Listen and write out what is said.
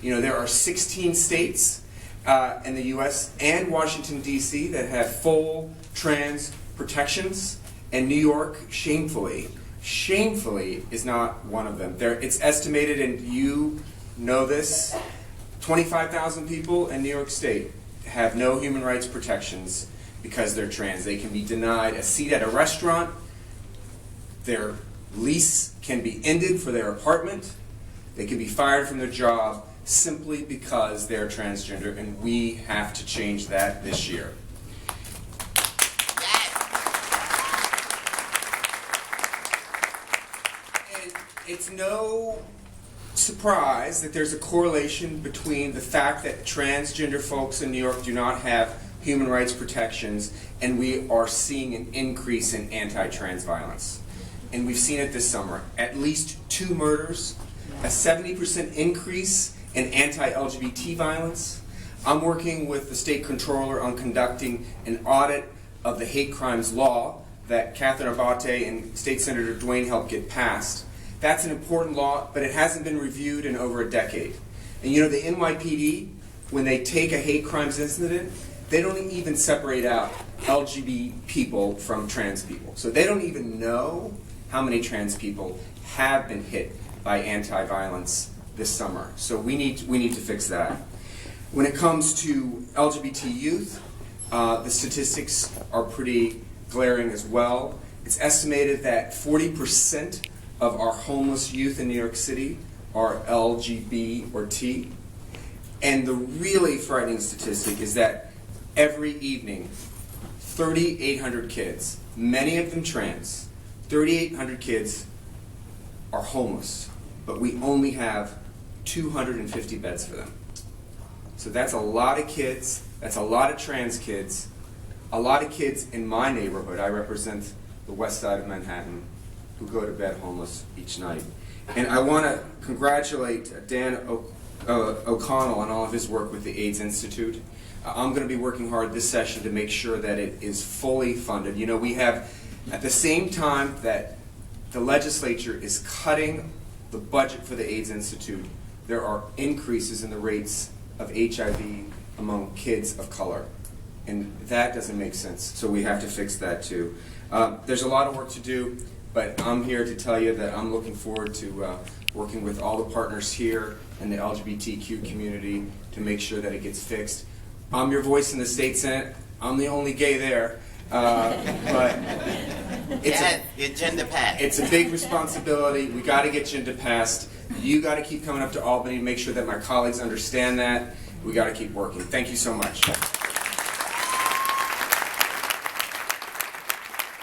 You know, there are 16 states in the U.S. and Washington, D.C. that have full trans protections, and New York, shamefully, is not one of them. It's estimated, and you know this, 25,000 people in New York State have no human rights protections because they're trans. They can be denied a seat at a restaurant. Their lease can be ended for their apartment. They can be fired from their job simply because they're transgender, and we have to change that this year. And it's no surprise that there's a correlation between the fact that transgender folks in New York do not have human rights protections, and we are seeing an increase in anti-trans violence. And we've seen it this summer. At least 2 murders, a 70% increase in anti-LGBT violence. I'm working with the state controller on conducting an audit of the hate crimes law that Catherine Abate and State Senator Duane helped get passed. That's an important law, but it hasn't been reviewed in over a decade. And you know, the NYPD, when they take a hate crimes incident, they don't even separate out LGBT people from trans people. So they don't even know how many trans people have been hit by anti-violence this summer. So we need to fix that. When it comes to LGBT youth, the statistics are pretty glaring as well. It's estimated that 40% of our homeless youth in New York City are LGBT or T. And the really frightening statistic is that every evening, 3,800 kids, many of them trans, 3,800 kids are homeless, but we only have 250 beds for them. So that's a lot of kids, that's a lot of trans kids, a lot of kids in my neighborhood. I represent the west side of Manhattan who go to bed homeless each night. And I want to congratulate Dan O'Connell on all of his work with the AIDS Institute. I'm going to be working hard this session to make sure that it is fully funded. You know, we have, at the same time that the legislature is cutting the budget for the AIDS Institute, there are increases in the rates of HIV among kids of color. And that doesn't make sense, so we have to fix that too. There's a lot of work to do, but I'm here to tell you that I'm looking forward to working with all the partners here in the LGBTQ community to make sure that it gets fixed. I'm your voice in the state Senate. I'm the only gay there. But it's gender passed. It's a big responsibility. We got to get gender passed. You got to keep coming up to Albany to make sure that my colleagues understand that. We got to keep working. Thank you so much.